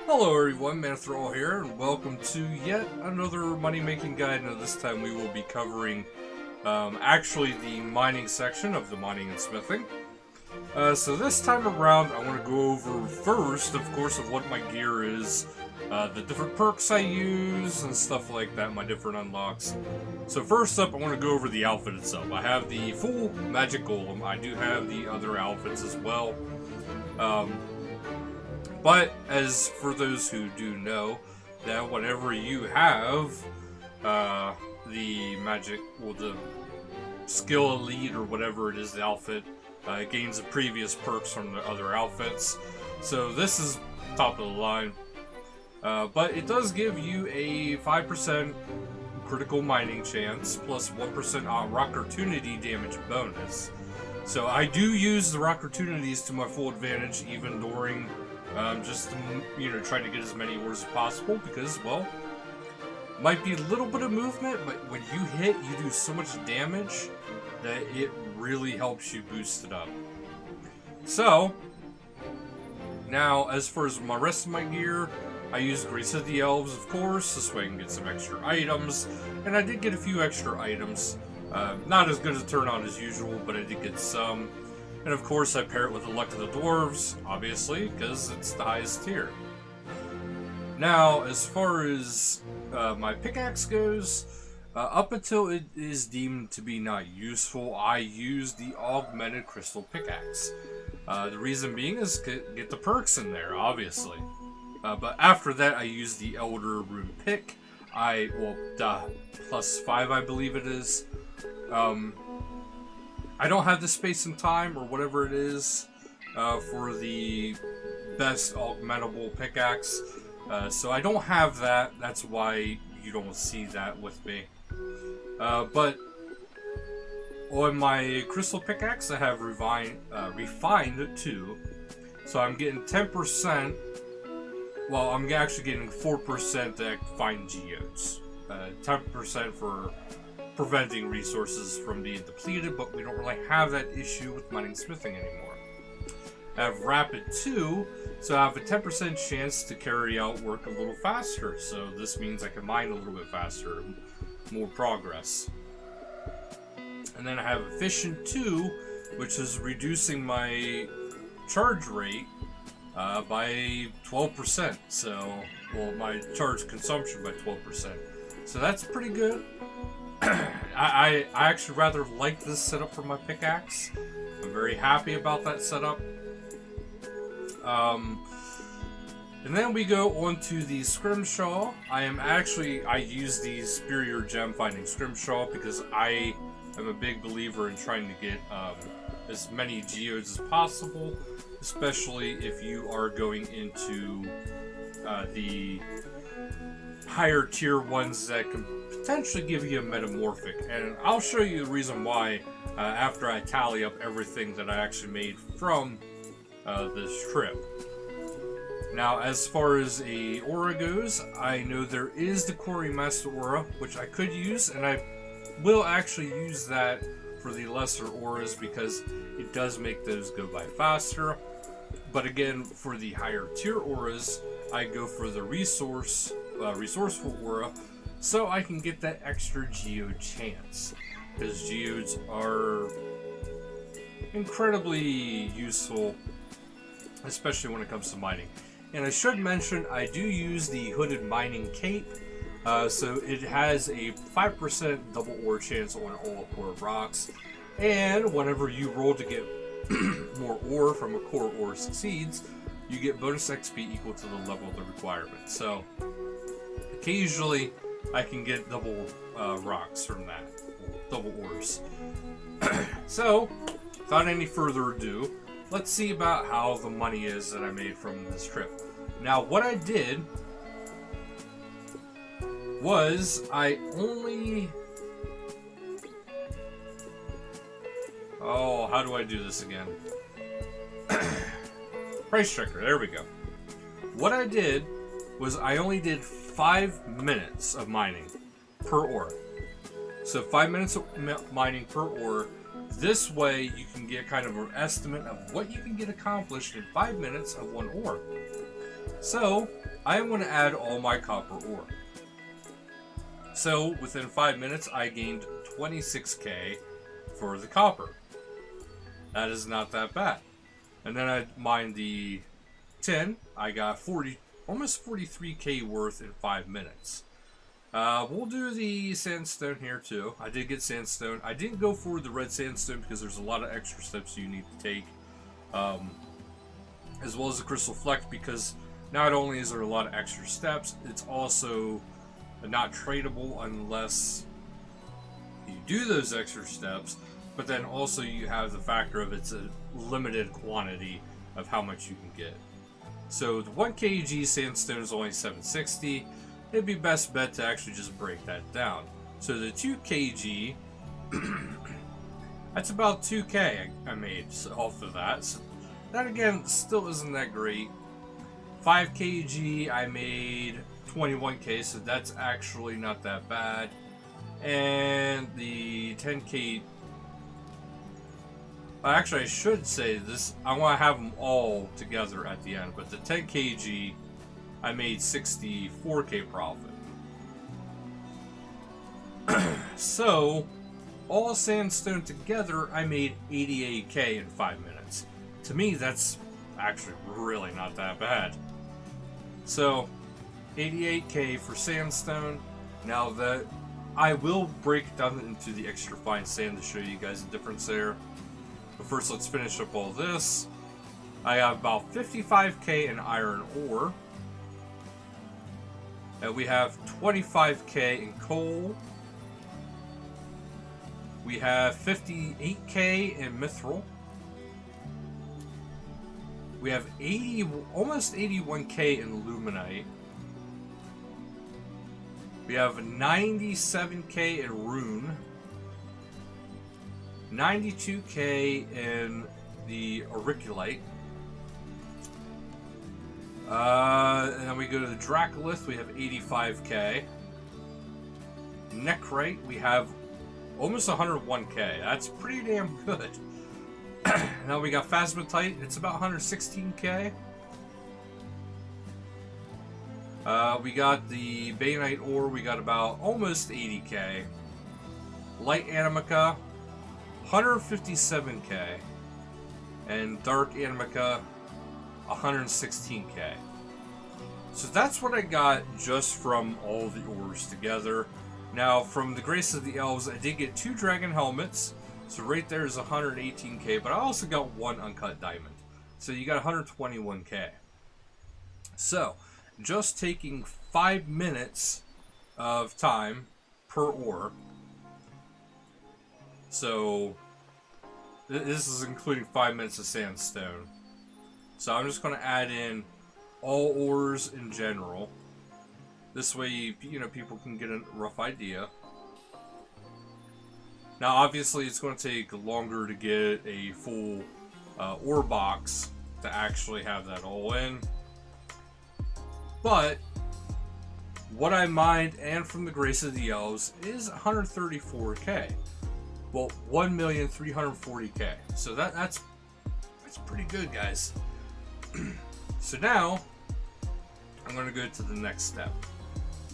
Hello everyone, Manithral here, and welcome to yet another money-making guide. Now this time we will be covering actually the mining section of the mining and smithing. So this time around I want to go over first, of course, of what my gear is, the different perks I use, and stuff like that, my different unlocks. So first up I want to go over the outfit itself. I have the full magic golem. I do have the other outfits as well. But as for those who do know, that whenever you have the magic, well, the skill elite or whatever it is, the outfit, it gains the previous perks from the other outfits. So this is top of the line. But it does give you a 5% critical mining chance plus 1% opportunity damage bonus. So I do use the opportunities to my full advantage even during just trying to get as many ores as possible, because, well, might be a little bit of movement, but when you hit, you do so much damage that it really helps you boost it up. So, now, as far as my rest of my gear, I use Grace of the Elves, of course, this way I can get some extra items, and I did get a few extra items. Not as good a turn on as usual, but I did get some. And of course I pair it with the Luck of the Dwarves, obviously, because it's the highest tier. Now, as far as my pickaxe goes, up until it is deemed to be not useful, I use the augmented crystal pickaxe. The reason being is get the perks in there, obviously. But after that, I use the Elder Rune pick. +5, I believe it is. I don't have the space and time, or whatever it is, for the best augmentable pickaxe. So I don't have that. That's why you don't see that with me. But on my crystal pickaxe, I have refined 2. So I'm getting 10%. Well, I'm actually getting 4% to find geodes. 10% for preventing resources from being depleted, but we don't really have that issue with mining smithing anymore. I have Rapid 2, so I have a 10% chance to carry out work a little faster, so this means I can mine a little bit faster, more progress. And then I have Efficient 2, which is reducing my charge rate by 12%, my charge consumption by 12%. So that's pretty good. I actually rather like this setup for my pickaxe. I'm very happy about that setup. And then we go on to the Scrimshaw. I use the Superior Gem Finding Scrimshaw because I am a big believer in trying to get as many geodes as possible, especially if you are going into the higher tier ones that can potentially give you a metamorphic, and I'll show you the reason why after I tally up everything that I actually made from this trip. Now, as far as a aura goes, I know there is the Quarry Master aura, which I could use, and I will actually use that for the lesser auras because it does make those go by faster. But again, for the higher tier auras, I go for the resourceful aura, so I can get that extra geode chance, because geodes are incredibly useful, especially when it comes to mining. And I should mention, I do use the Hooded Mining Cape, so it has a 5% double ore chance on all core rocks, and whenever you roll to get more ore from a core ore succeeds, you get bonus XP equal to the level of the requirement. So occasionally I can get double rocks from that, double ores. So, without any further ado, let's see about how the money is that I made from this trip. Now, what I did was how do I do this again? Price checker, there we go. What I did was I only did 5 minutes of mining per ore. So 5 minutes of mining per ore. This way you can get kind of an estimate of what you can get accomplished in 5 minutes of one ore. So I am going to add all my copper ore. So within 5 minutes, I gained 26k for the copper. That is not that bad. And then I mined the tin. I got almost 43k worth in 5 minutes. We'll do the sandstone here too. I did get sandstone. I didn't go for the red sandstone because there's a lot of extra steps you need to take, as well as the crystal flex, because not only is there a lot of extra steps, it's also not tradable unless you do those extra steps. But then also you have the factor of it's a limited quantity of how much you can get. So the 1 kg sandstone is only 760. It'd be best bet to actually just break that down. So the 2 kg, that's about 2k I made off of that. So that again still isn't that great. 5 kg I made 21k, so that's actually not that bad. And the 10k, actually I should say this, I want to have them all together at the end, but the 10 kg I made 64k profit. So all sandstone together I made 88k in 5 minutes. To me that's actually really not that bad. So 88k for sandstone. Now that I will break down into the extra fine sand to show you guys the difference there. But first let's finish up all this. I have about 55k in iron ore. And we have 25k in coal. We have 58k in mithril. We have almost 81k in luminite. We have 97k in rune. 92k in the auriculite. And then we go to the Dracolith, we have 85k. Necrite, we have almost 101k. That's pretty damn good. Now we got Phasmatite, it's about 116k. We got the Bainite ore, we got about almost 80k. Light Animica, 157k. And Dark Animica, 116k. So that's what I got just from all the ores together. Now from the Grace of the Elves I did get 2 dragon helmets, so right there is 118k, but I also got 1 uncut diamond, so you got 121k. So just taking 5 minutes of time per ore. So this is including 5 minutes of sandstone. So I'm just going to add in all ores in general. This way, you know, people can get a rough idea. Now, obviously, it's going to take longer to get a full ore box to actually have that all in. But what I mined and from the Grace of the Elves is 134k. Well, 1,340k. So that's pretty good, guys. So now I'm going to go to the next step.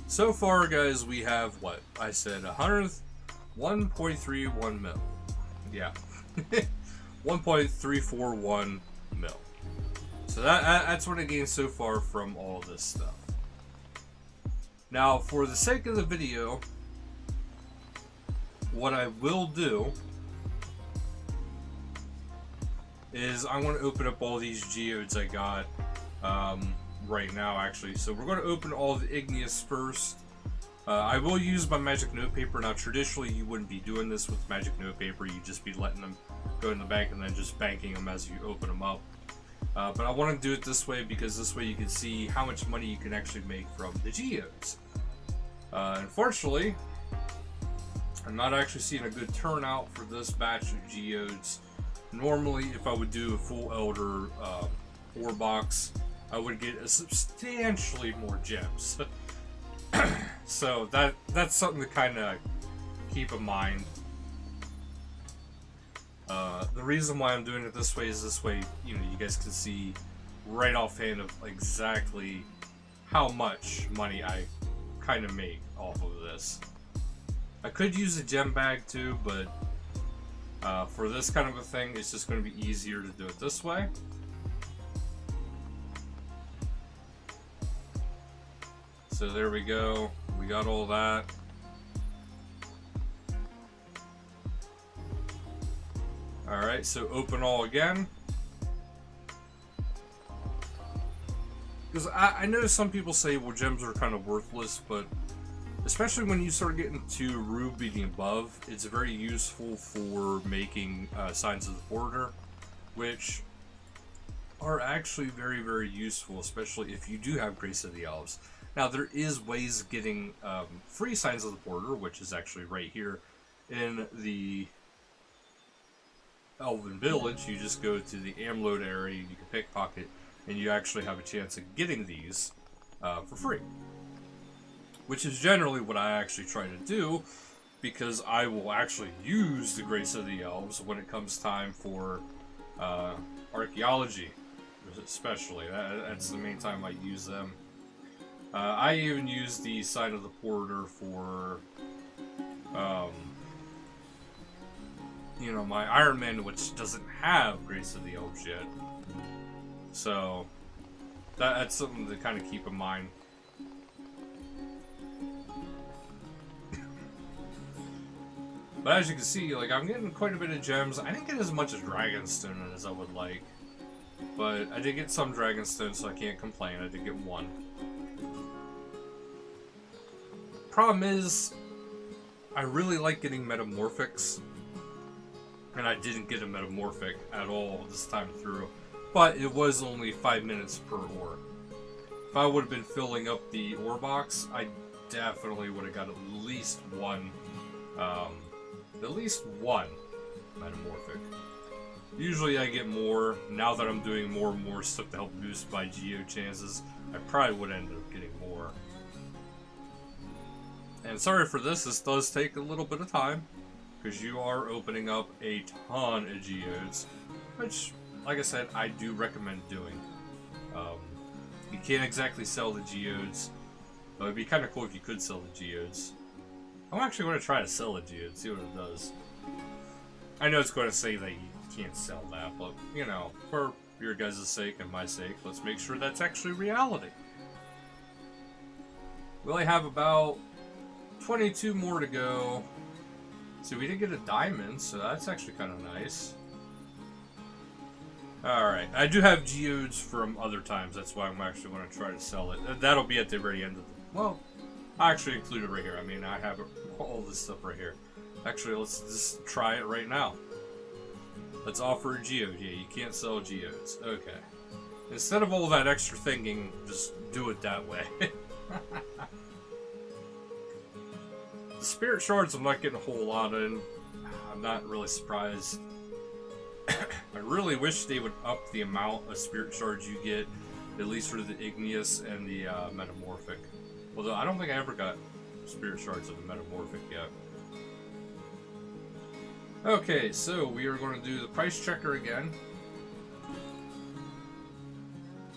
So far, guys, we have what I said, 1.31 mil. Yeah, 1.341 mil. So that's what I gained so far from all this stuff. Now, for the sake of the video, what I will do is I want to open up all these geodes I got right now, actually. So we're going to open all the igneous first. I will use my magic notepaper. Now, traditionally, you wouldn't be doing this with magic notepaper. You'd just be letting them go in the bank and then just banking them as you open them up. But I want to do it this way because this way you can see how much money you can actually make from the geodes. Unfortunately, I'm not actually seeing a good turnout for this batch of geodes. Normally, if I would do a full Elder ore box, I would get a substantially more gems. So that's something to kind of keep in mind. The reason why I'm doing it this way is this way, you know, you guys can see right offhand of exactly how much money I kind of make off of this. I could use a gem bag too, but for this kind of a thing, it's just going to be easier to do it this way. So there we go. We got all that. Alright, so open all again. Because I know some people say, well, gems are kind of worthless, but especially when you start getting to ruby and above, it's very useful for making signs of the border, which are actually very, very useful, especially if you do have Grace of the Elves. Now, there is ways of getting free signs of the border, which is actually right here in the Elven Village. You just go to the Amload area, you can pickpocket, and you actually have a chance of getting these for free. Which is generally what I actually try to do, because I will actually use the Grace of the Elves when it comes time for Archaeology, especially. That's the main time I use them. I even use the Sign of the Porter for, you know, my Iron Man, which doesn't have Grace of the Elves yet. So, that's something to kind of keep in mind. But as you can see, like, I'm getting quite a bit of gems. I didn't get as much as Dragonstone as I would like. But I did get some Dragonstone, so I can't complain. I did get one. Problem is, I really like getting Metamorphics. And I didn't get a Metamorphic at all this time through. But it was only 5 minutes per ore. If I would have been filling up the ore box, I definitely would have got at least one Metamorphic. Usually I get more. Now that I'm doing more and more stuff to help boost my geo chances, I probably would end up getting more. And sorry for this does take a little bit of time, because you are opening up a ton of geodes, which, like I said, I do recommend doing. You can't exactly sell the geodes, but it'd be kind of cool if you could sell the geodes. I'm actually going to try to sell a geode, see what it does. I know it's going to say that you can't sell that, but, you know, for your guys' sake and my sake, let's make sure that's actually reality. We only have about 22 more to go. So we did get a diamond, so that's actually kind of nice. Alright, I do have geodes from other times, that's why I'm actually going to try to sell it. That'll be at the very end of the... Well, I actually included it right here. I mean, I have all this stuff right here. Actually, let's just try it right now. Let's offer a geode. Yeah, you can't sell geodes. Okay. Instead of all that extra thinking, just do it that way. The spirit shards I'm not getting a whole lot in. I'm not really surprised. I really wish they would up the amount of spirit shards you get, at least for the igneous and the metamorphic. Although I don't think I ever got spirit shards of the metamorphic yet. Okay, so we are going to do the price checker again.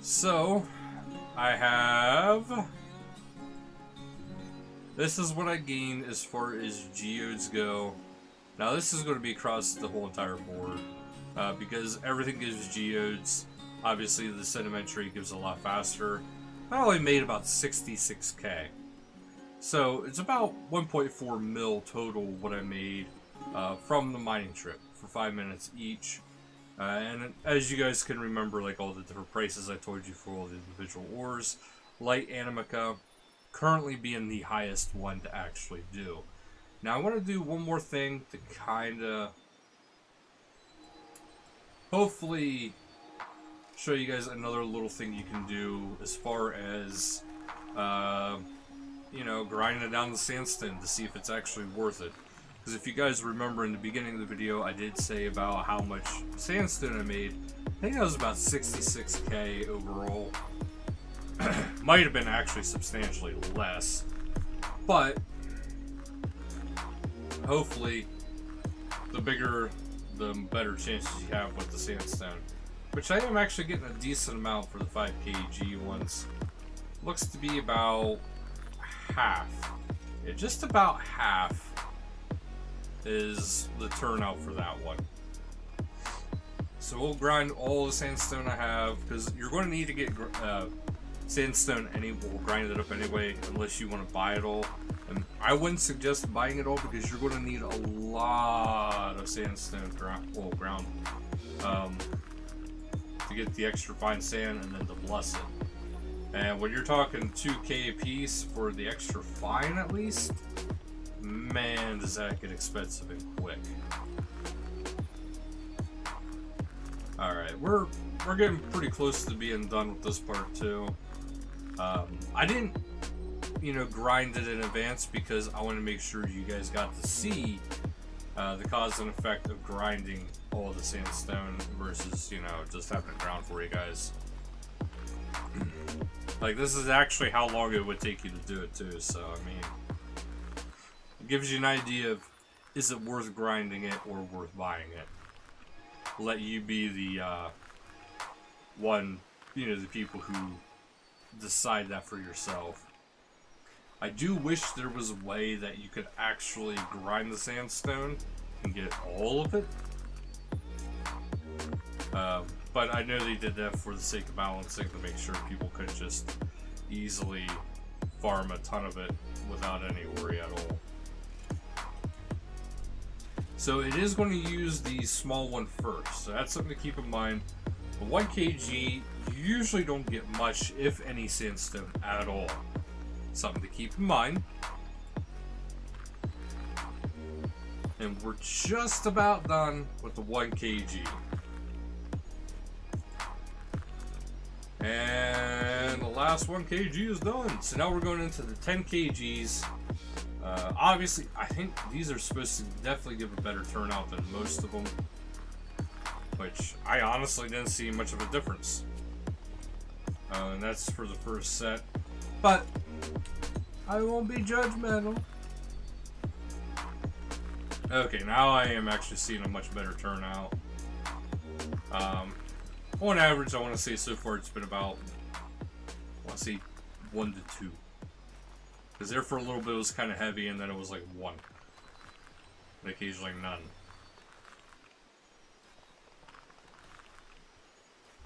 So, I have... This is what I gained as far as geodes go. Now this is going to be across the whole entire board. Because everything gives geodes. Obviously the sedimentary gives a lot faster. I only made about 66k. So it's about 1.4 mil total what I made from the mining trip for 5 minutes each. And as you guys can remember, like all the different prices I told you for all the individual ores, light animica currently being the highest one to actually do. Now I want to do one more thing to kind of hopefully show you guys another little thing you can do as far as you know, grinding down the sandstone to see if it's actually worth it. Because if you guys remember in the beginning of the video, I did say about how much sandstone I made. I think that was about 66k overall. Might have been actually substantially less, but hopefully the bigger the better chances you have with the sandstone, which I am actually getting a decent amount for the 5 kg ones. looks to be about half. Yeah, just about half is the turnout for that one. So we'll grind all the sandstone I have, because you're going to need to get sandstone we'll grind it up anyway, unless you want to buy it all. And I wouldn't suggest buying it all, because you're going to need a lot of sandstone ground to get the extra fine sand and then to bless it. And when you're talking 2k a piece for the extra fine, at least, man, does that get expensive and quick. Alright, we're getting pretty close to being done with this part too. I didn't, grind it in advance, because I want to make sure you guys got to see the cause and effect of grinding all the sandstone versus, just having it ground for you guys. Like, this is actually how long it would take you to do it too, so, I mean, it gives you an idea of, is it worth grinding it or worth buying it? Let you be the the people who decide that for yourself. I do wish there was a way that you could actually grind the sandstone and get all of it. But I know they did that for the sake of balancing, to make sure people couldn't just easily farm a ton of it without any worry at all. So it is going to use the small one first, so that's something to keep in mind. The 1 kg, you usually don't get much, if any, sandstone at all. Something to keep in mind. And we're just about done with the 1 kg. And the last 1 kg is done. So now we're going into the 10 kgs. Obviously, I think these are supposed to definitely give a better turnout than most of them, which I honestly didn't see much of a difference. And that's for the first set, but I won't be judgmental. Okay, now I am actually seeing a much better turnout. On average, I want to say so far it's been about, 1 to 2. Because there for a little bit it was kind of heavy, and then it was like 1. And occasionally none.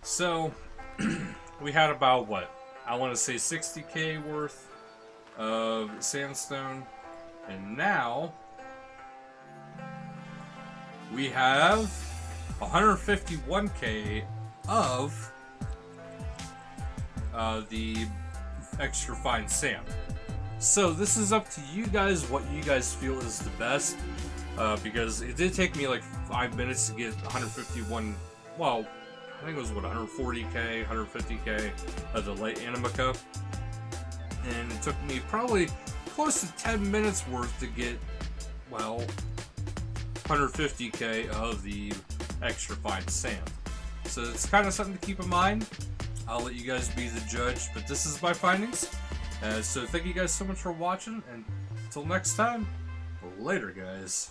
So, we had about, I want to say 60k worth of sandstone. And now, we have 151k of the extra fine sand. So this is up to you guys, what you guys feel is the best, because it did take me like 5 minutes to get 151, well, I think it was 140k, 150k of the light Animica, and it took me probably close to 10 minutes worth to get, 150k of the extra fine sand. So it's kind of something to keep in mind. I'll let you guys be the judge, but this is my findings. So thank you guys so much for watching, and until next time, later guys.